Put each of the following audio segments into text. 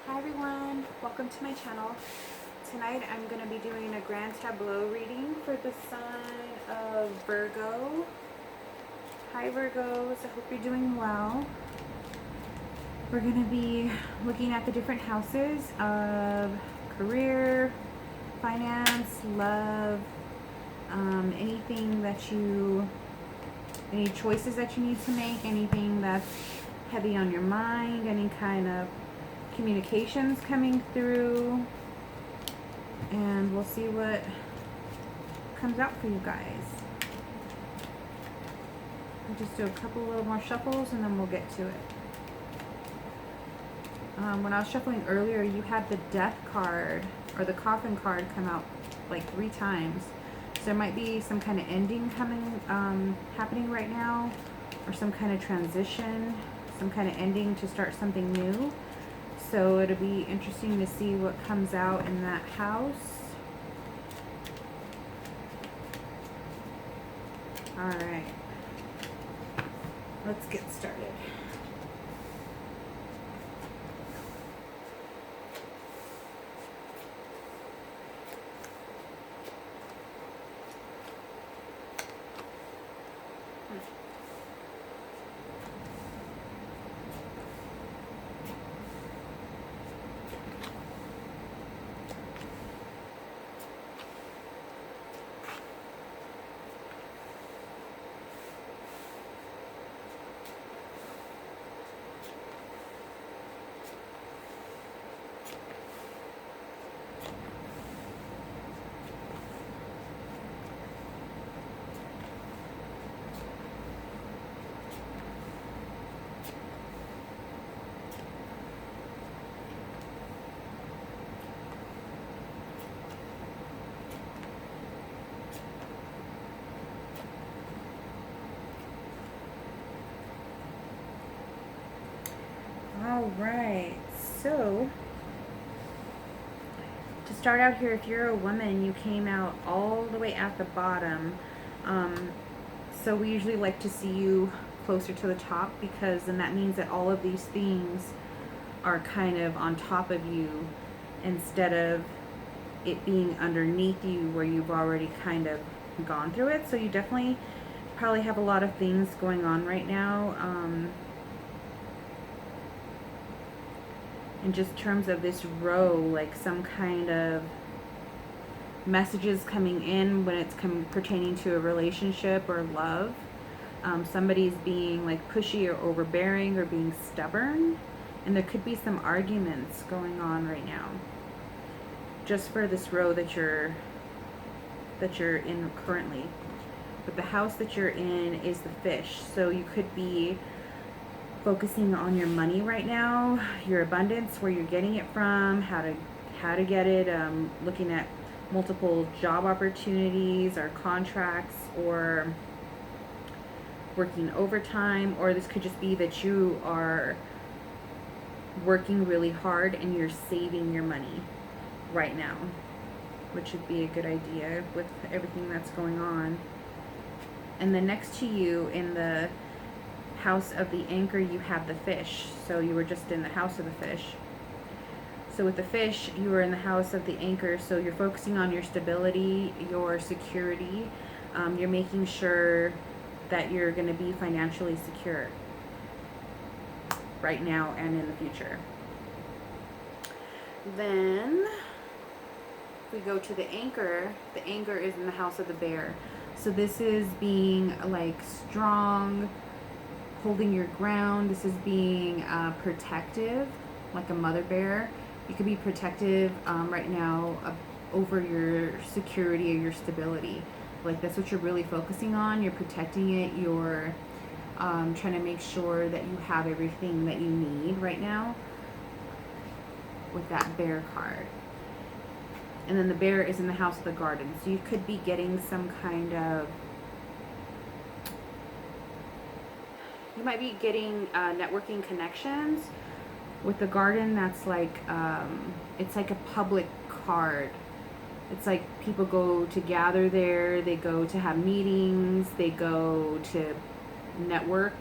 Hi everyone, welcome to my channel. Tonight I'm going to be doing a grand tableau reading for the sign of Virgo. Hi Virgos, I hope you're doing well. We're going to be looking at the different houses of career, finance, love, anything that any choices that you need to make, anything that's heavy on your mind, any kind of communications coming through, and we'll see what comes out for you guys. We'll just do a couple little more shuffles and then we'll get to it. When I was shuffling earlier, you had the death card or the coffin card come out like 3 times. So there might be some kind of ending happening right now, or some kind of transition, some kind of ending to start something new. So it'll be interesting to see what comes out in that house. All right, let's get started. All right, so to start out here, if you're a woman, you came out all the way at the bottom. So we usually like to see you closer to the top, because then that means that all of these things are kind of on top of you instead of it being underneath you where you've already kind of gone through it. So you definitely probably have a lot of things going on right now. In just terms of this row, like some kind of messages coming in when it's pertaining to a relationship or love. Somebody's being like pushy or overbearing or being stubborn, and there could be some arguments going on right now just for this row that you're in currently. But the house that you're in is the fish, so you could be focusing on your money right now, your abundance, where you're getting it from, how to get it, looking at multiple job opportunities or contracts, or working overtime. Or this could just be that you are working really hard and you're saving your money right now, which would be a good idea with everything that's going on. And then next to you in the house of the anchor, you have the fish. So you were just in the house of the fish. So with the fish, you were in the house of the anchor, so you're focusing on your stability, your security. You're making sure that you're going to be financially secure right now and in the future. Then if we go to the anchor is in the house of the bear. So this is being like strong, holding your ground. This is being protective, like a mother bear. You could be protective right now over your security or your stability. Like that's what you're really focusing on. You're protecting it. You're trying to make sure that you have everything that you need right now with that bear card. And then the bear is in the house of the garden. So you could be getting some kind of, you might be getting networking connections with the garden. That's like, it's like a public card. It's like people go to gather there, they go to have meetings, they go to network.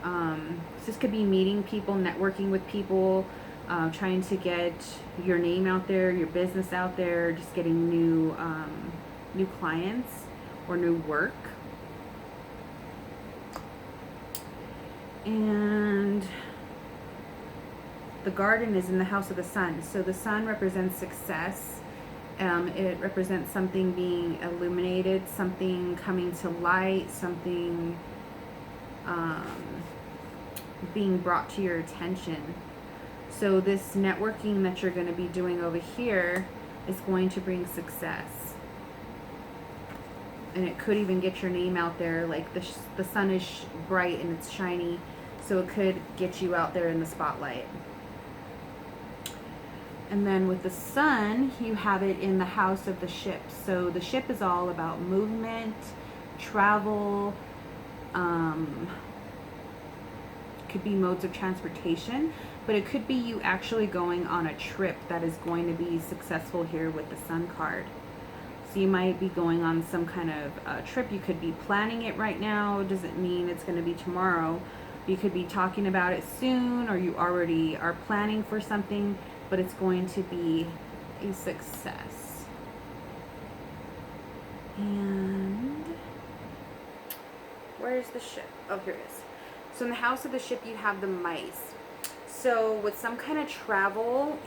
So this could be meeting people, networking with people, trying to get your name out there, your business out there, just getting new clients or new work. And the garden is in the house of the sun. So the sun represents success. It represents something being illuminated, something coming to light, something being brought to your attention. So this networking that you're going to be doing over here is going to bring success. And it could even get your name out there. Like the sun is bright and it's shiny, so it could get you out there in the spotlight. And then with the sun, you have it in the house of the ship. So the ship is all about movement, travel, could be modes of transportation, but it could be you actually going on a trip that is going to be successful here with the sun card. So you might be going on some kind of trip. You could be planning it right now. It doesn't mean it's going to be tomorrow. You could be talking about it soon, or you already are planning for something, but it's going to be a success. And where is the ship? Oh, here it is. So in the house of the ship, you have the mice. So with some kind of travel,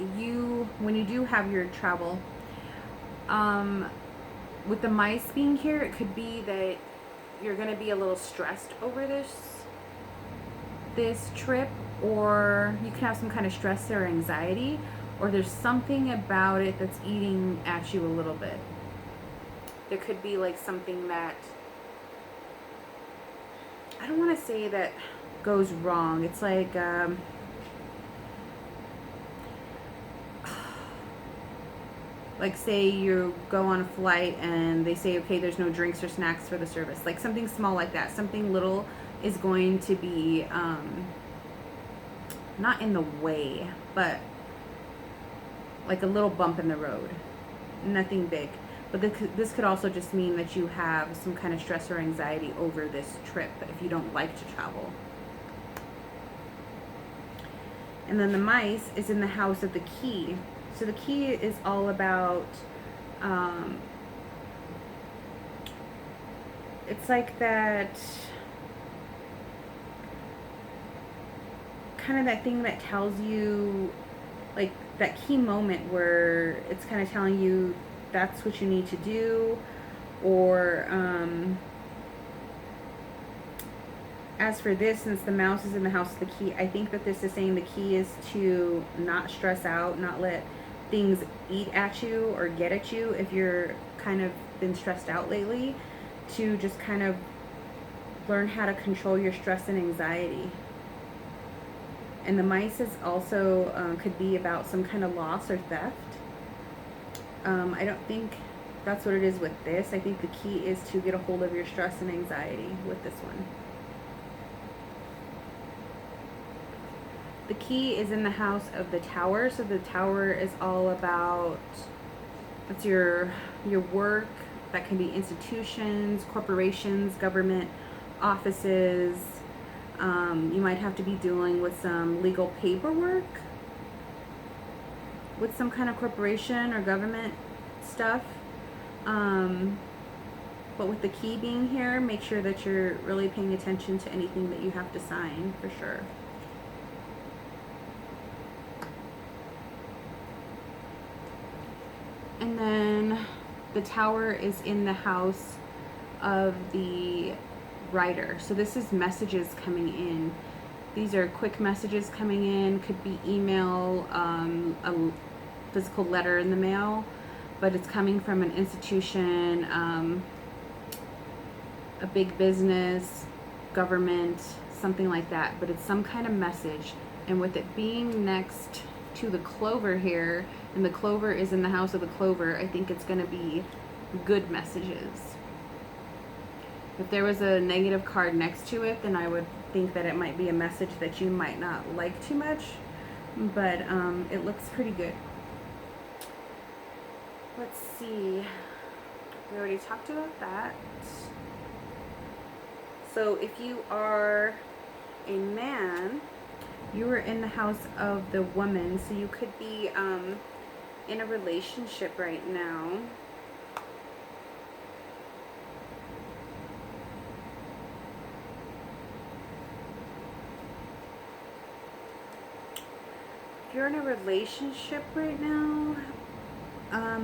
when you do have your travel, with the mice being here, it could be that you're going to be a little stressed over this trip, or you can have some kind of stress or anxiety, or there's something about it that's eating at you a little bit. There could be like something that, I don't want to say that goes wrong. It's like say you go on a flight and they say, okay, there's no drinks or snacks for the service. Like something small like that. Something little is going to be not in the way, but like a little bump in the road. Nothing big. But this could also just mean that you have some kind of stress or anxiety over this trip if you don't like to travel. And then the mice is in the house of the key. So the key is all about, it's like that, kind of that thing that tells you, like that key moment where it's kind of telling you that's what you need to do, or as for this, since the mouse is in the house of the key, I think that this is saying the key is to not stress out, not let things eat at you or get at you if you're kind of been stressed out lately, to just kind of learn how to control your stress and anxiety. And the mice is also could be about some kind of loss or theft. I don't think that's what it is with this. I think the key is to get a hold of your stress and anxiety with this one. The key is in the house of the tower. So the tower is all about, it's your work. That can be institutions, corporations, government offices. You might have to be dealing with some legal paperwork with some kind of corporation or government stuff. But with the key being here, make sure that you're really paying attention to anything that you have to sign, for sure. And then the tower is in the house of the writer. So this is messages coming in. These are quick messages coming in. Could be email, a physical letter in the mail, but it's coming from an institution, a big business, government, something like that. But it's some kind of message. And with it being next to the clover here, and the clover is in the house of the clover, I think it's going to be good messages. If there was a negative card next to it, then I would think that it might be a message that you might not like too much, but it looks pretty good. Let's see. We already talked about that. So if you are a man, You were in the house of the woman, so you could be in a relationship right now. If you're in a relationship right now,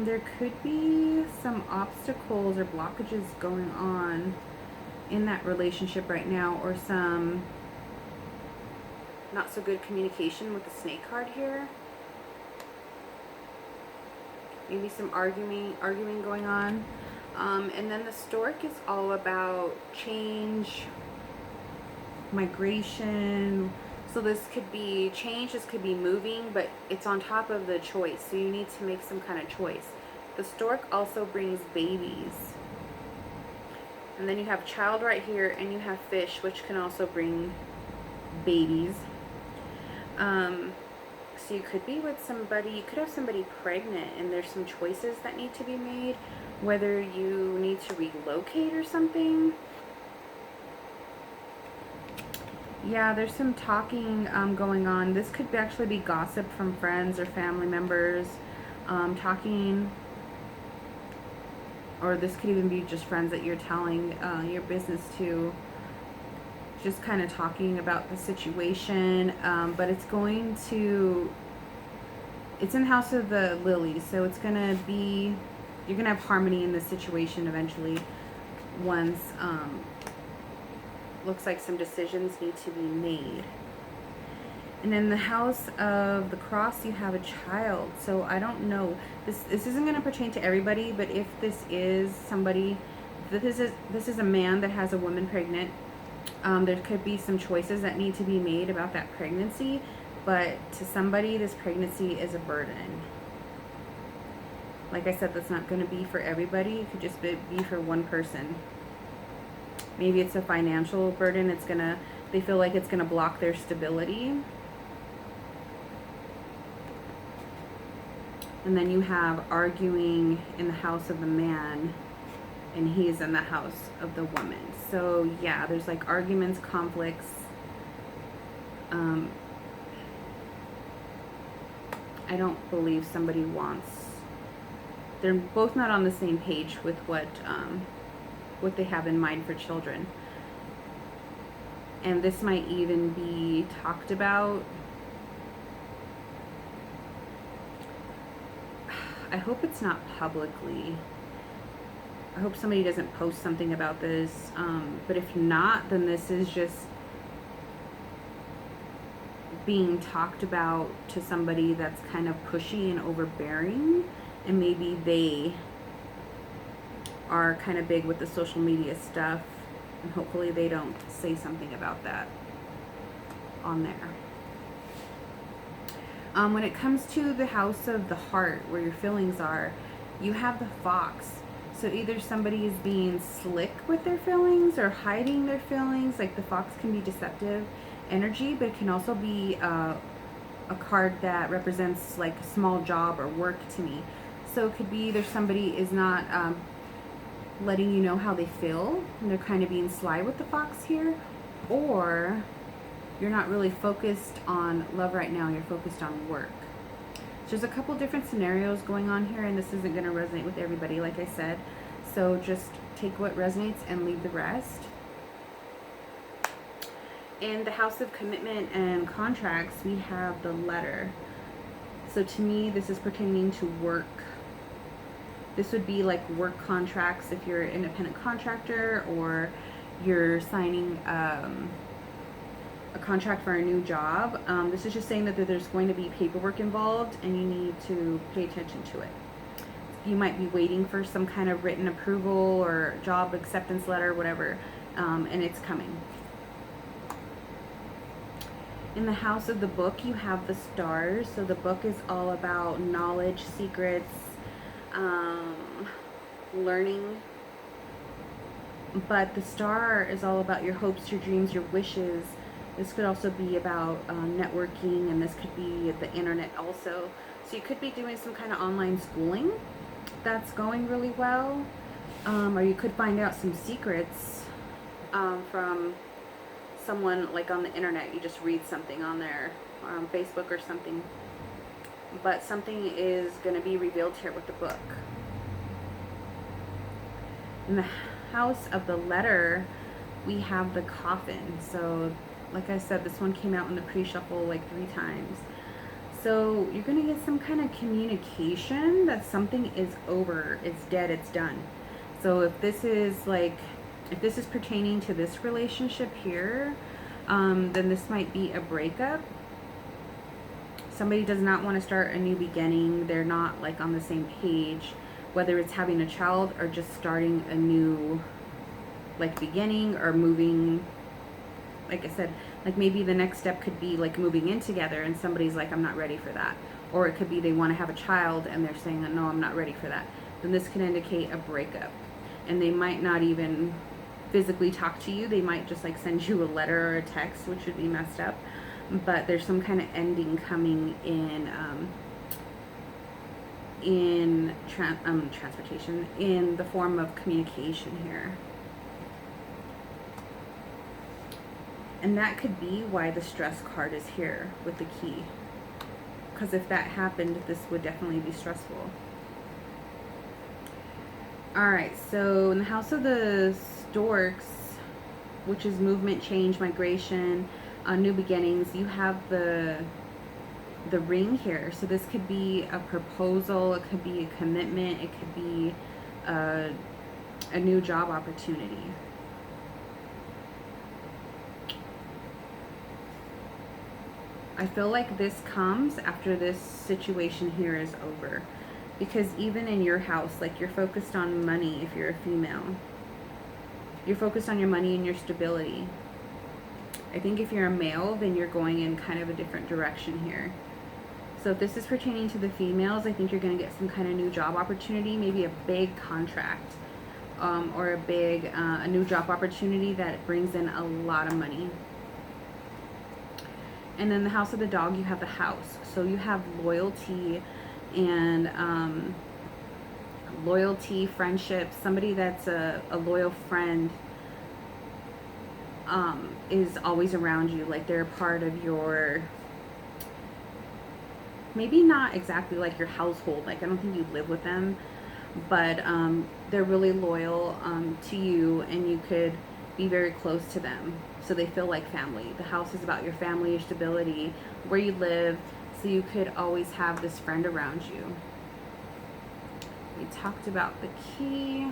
there could be some obstacles or blockages going on in that relationship right now, or some not so good communication with the snake card here. Maybe some arguing going on. And then the stork is all about change, migration. So this could be change, this could be moving, but it's on top of the choice. So you need to make some kind of choice. The stork also brings babies. And then you have child right here, and you have fish, which can also bring babies. So you could be with somebody, you could have somebody pregnant, and there's some choices that need to be made, whether you need to relocate or something. Yeah, there's some talking going on. This could actually be gossip from friends or family members talking, or this could even be just friends that you're telling your business to, just kind of talking about the situation. But it's going to, it's in the house of the lilies, so it's going to be, you're going to have harmony in this situation eventually once looks like some decisions need to be made. And in the house of the cross, you have a child. So I don't know, this isn't going to pertain to everybody, but if this is somebody, this is a man that has a woman pregnant, there could be some choices that need to be made about that pregnancy. But to somebody, this pregnancy is a burden. Like I said, that's not going to be for everybody. It could just be for one person. Maybe it's a financial burden. It's gonna, they feel like it's gonna block their stability. And then you have arguing in the house of the man, and he's in the house of the woman. So yeah, there's like arguments, conflicts. I don't believe somebody wants, they're both not on the same page with what they have in mind for children. And this might even be talked about. I hope it's not publicly. I hope somebody doesn't post something about this. But if not, then this is just being talked about to somebody that's kind of pushy and overbearing, and maybe they are kind of big with the social media stuff, and hopefully they don't say something about that on there. When it comes to the house of the heart, where your feelings are, you have the fox. So either somebody is being slick with their feelings or hiding their feelings. Like the fox can be deceptive energy, but it can also be a card that represents like a small job or work to me. So it could be either somebody is not letting you know how they feel, and they're kind of being sly with the fox here, or you're not really focused on love right now, you're focused on work. So there's a couple different scenarios going on here, and this isn't going to resonate with everybody, like I said. So just take what resonates and leave the rest. In the house of commitment and contracts, we have the letter. So to me, this is pertaining to work. This would be like work contracts if you're an independent contractor, or you're signing a contract for a new job. This is just saying that there's going to be paperwork involved, and you need to pay attention to it. You might be waiting for some kind of written approval or job acceptance letter, whatever, and it's coming. In the house of the book, you have the stars. So the book is all about knowledge, secrets, learning. But the star is all about your hopes, your dreams, your wishes. This could also be about networking, and this could be the internet also. So you could be doing some kind of online schooling that's going really well. Or you could find out some secrets from someone like on the internet, you just read something on there or on Facebook or something. But something is going to be revealed here with the book. In the house of the letter, we have the coffin. So, like I said, this one came out in the pre-shuffle like 3 times. So you're going to get some kind of communication that something is over, it's dead, it's done. So if this is pertaining to this relationship here, then this might be a breakup. Somebody does not want to start a new beginning. They're not like on the same page, whether it's having a child or just starting a new like beginning or moving. Like I said, like maybe the next step could be like moving in together and somebody's like, I'm not ready for that. Or it could be they want to have a child and they're saying, no, I'm not ready for that. Then this can indicate a breakup. And they might not even physically talk to you. They might just like send you a letter or a text, which would be messed up. But there's some kind of ending coming in transportation, in the form of communication here. And that could be why the stress card is here with the key. Because if that happened, this would definitely be stressful. Alright, so in the house of the storks, which is movement, change, migration, new beginnings, you have the ring here. So this could be a proposal, it could be a commitment, it could be a new job opportunity. I feel like this comes after this situation here is over. Because even in your house, like you're focused on money if you're a female. You're focused on your money and your stability. I think if you're a male, then you're going in kind of a different direction here. So if this is pertaining to the females, I think you're going to get some kind of new job opportunity, maybe a big contract, or a new job opportunity that brings in a lot of money. And then the house of the dog, you have the house. So you have loyalty and loyalty, friendship, somebody that's a loyal friend is always around you, like they're a part of your, maybe not exactly like your household, like I don't think you live with them, but they're really loyal to you, and you could be very close to them, so they feel like family. The house is about your family, your stability, where you live, so you could always have this friend around you. We talked about the key.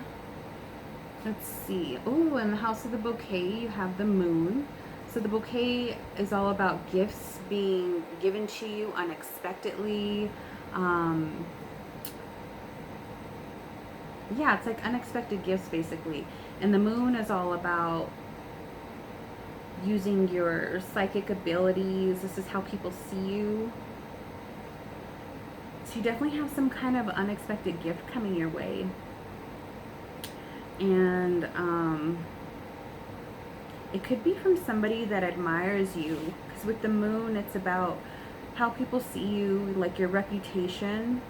Let's see. Oh, in the house of the bouquet, you have the moon. So the bouquet is all about gifts being given to you unexpectedly. Yeah, it's like unexpected gifts basically. And the moon is all about using your psychic abilities. This is how people see you. So you definitely have some kind of unexpected gift coming your way. And it could be from somebody that admires you, because with the moon it's about how people see you, like your reputation.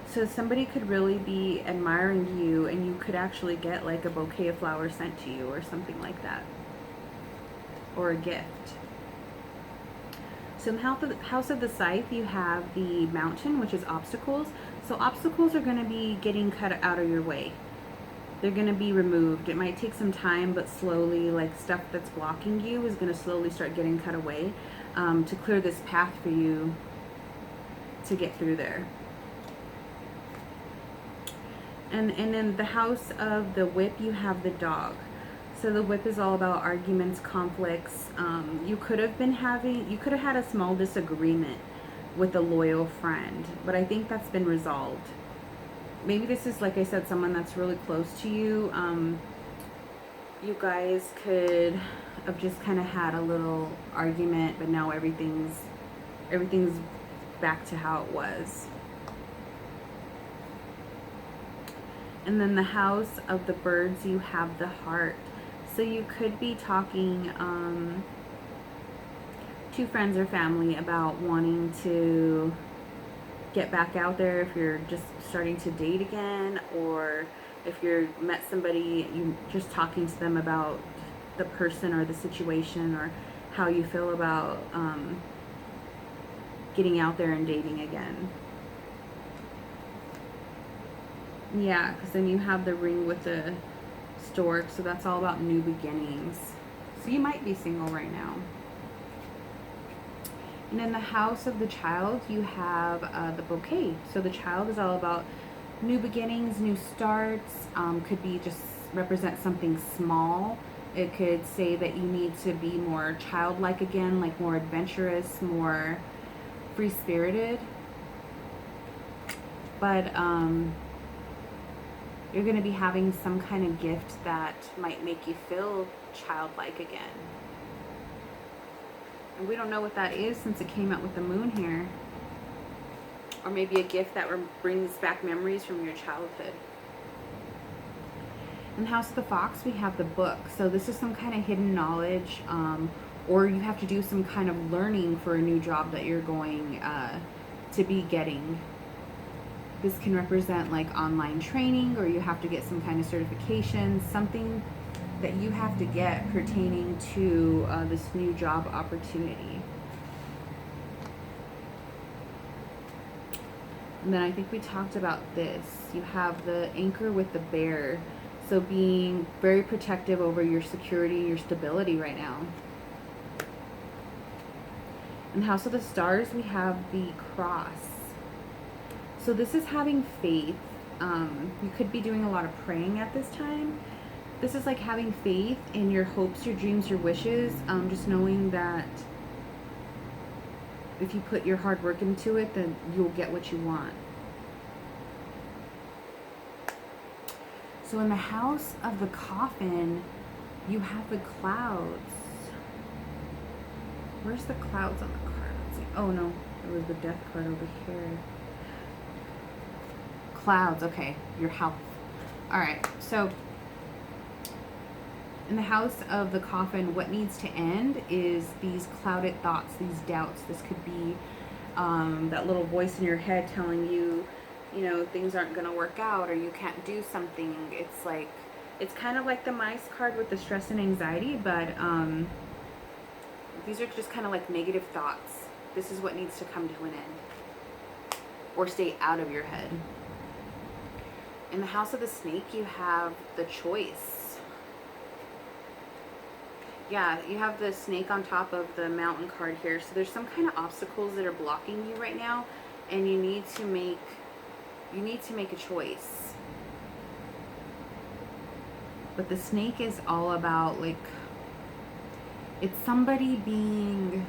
So somebody could really be admiring you, and you could actually get like a bouquet of flowers sent to you or something like that, or a gift. So in the house of the scythe, you have the mountain, which is obstacles. So obstacles are going to be getting cut out of your way. They're going to be removed. It might take some time, but slowly, like stuff that's blocking you is going to slowly start getting cut away, to clear this path for you to get through there. And in the house of the whip, you have the dog. So the whip is all about arguments, conflicts. You could have had a small disagreement with a loyal friend, but I think that's been resolved. Maybe this is, like I said, someone that's really close to you. You guys could have just kind of had a little argument, but now everything's back to how it was. And then the house of the birds, you have the heart. So you could be talking to friends or family about wanting to get back out there, if you're just starting to date again, or if you're met somebody, you just talking to them about the person or the situation, or how you feel about getting out there and dating again. Yeah, because then you have the ring with the stork, so that's all about new beginnings. So you might be single right now. And in the house of the child, you have the bouquet. So the child is all about new beginnings, new starts. Could be just represent something small. It could say that you need to be more childlike again, like more adventurous, more free-spirited. But you're going to be having some kind of gift that might make you feel childlike again. And we don't know what that is since it came out with the moon here. Or maybe a gift that brings back memories from your childhood. In the house of the fox, we have the book. So this is some kind of hidden knowledge, or you have to do some kind of learning for a new job that you're going to be getting. This can represent like online training, or you have to get some kind of certification, something that you have to get pertaining to this new job opportunity. And then I think we talked about this. You have the anchor with the bear. So being very protective over your security, your stability right now. In the house of the stars, we have the cross. So this is having faith. You could be doing a lot of praying at this time. This is like having faith in your hopes, your dreams, your wishes. Just knowing that if you put your hard work into it, then you'll get what you want. So in the house of the coffin, you have the clouds. Where's the clouds on the card? Let's see. Oh no, there was the death card over here. Clouds, okay, your health. All right, so in the house of the coffin, what needs to end is these clouded thoughts, these doubts. This could be that little voice in your head telling you, you know, things aren't going to work out, or you can't do something. It's like, it's kind of like the mice card with the stress and anxiety, but these are just kind of like negative thoughts. This is what needs to come to an end, or stay out of your head. In the house of the snake, you have the choice. Yeah, you have the snake on top of the mountain card here. So there's some kind of obstacles that are blocking you right now, and you need to make a choice. But the snake is all about, like, it's somebody being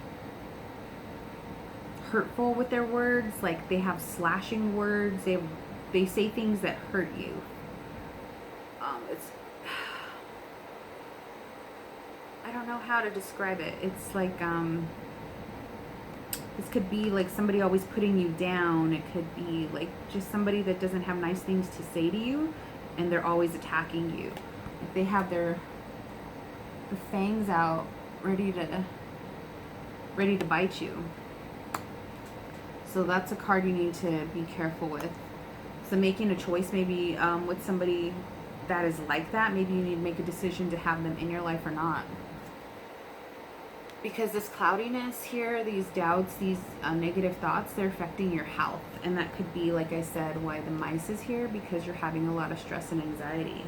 hurtful with their words. Like, they have slashing words. They say things that hurt you. It's, I don't know how to describe it. It's like, this could be like somebody always putting you down. It could be like just somebody that doesn't have nice things to say to you, and they're always attacking you. Like they have the fangs out, ready to bite you. So that's a card you need to be careful with. So making a choice, maybe with somebody that is like that, maybe you need to make a decision to have them in your life or not. Because this cloudiness here, these doubts, these negative thoughts, they're affecting your health. And that could be, like I said, why the mice is here, because you're having a lot of stress and anxiety.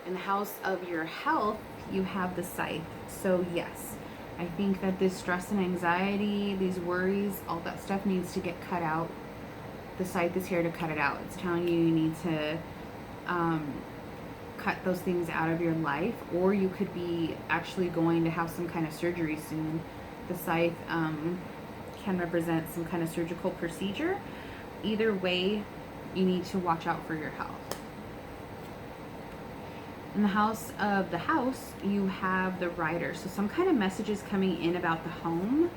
In the house of your health, you have the scythe. So yes, I think that this stress and anxiety, these worries, all that stuff needs to get cut out. The scythe is here to cut it out. It's telling you you need to cut those things out of your life, or you could be actually going to have some kind of surgery soon. The scythe can represent some kind of surgical procedure. Either way, you need to watch out for your health. In the house of the house, you have the rider. So some kind of messages coming in about the home.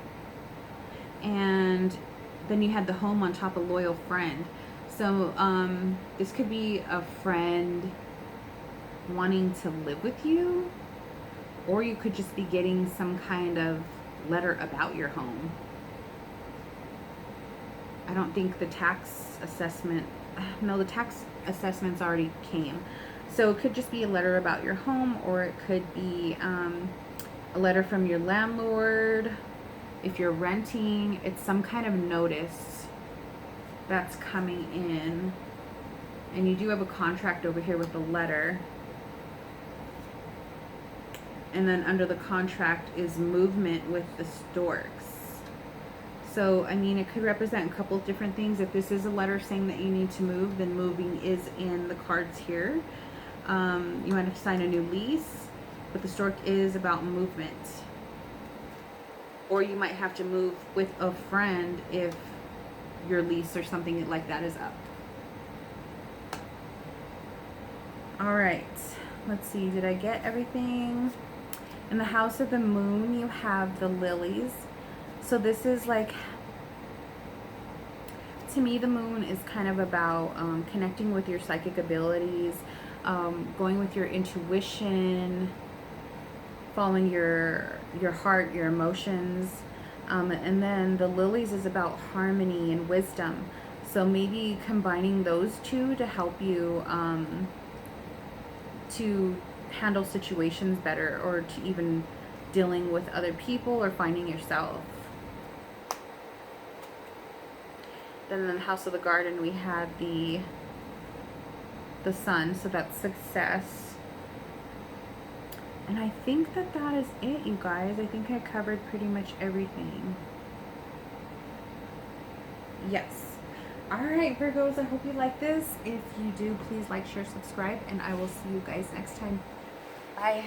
And then you had the home on top of loyal friend. So this could be a friend wanting to live with you, or you could just be getting some kind of letter about your home. I don't think the tax assessment, no, the tax assessments already came. So it could just be a letter about your home, or it could be a letter from your landlord. If you're renting, it's some kind of notice that's coming in. And you do have a contract over here with a letter. And then under the contract is movement with the storks. So, I mean, it could represent a couple of different things. If this is a letter saying that you need to move, then moving is in the cards here. You might have to sign a new lease, but the stork is about movement. Or you might have to move with a friend if your lease or something like that is up. All right, let's see, did I get everything? In the house of the moon, you have the lilies. So this is like, to me, the moon is kind of about connecting with your psychic abilities, going with your intuition, following your heart, your emotions. And then the lilies is about harmony and wisdom. So maybe combining those two to help you to handle situations better, or to even dealing with other people or finding yourself. Then in the house of the garden, we have the sun, so that's success. And I think that is it, you guys. I think I covered pretty much everything. Yes. Alright, Virgos, I hope you like this. If you do, please like, share, subscribe, and I will see you guys next time. Bye.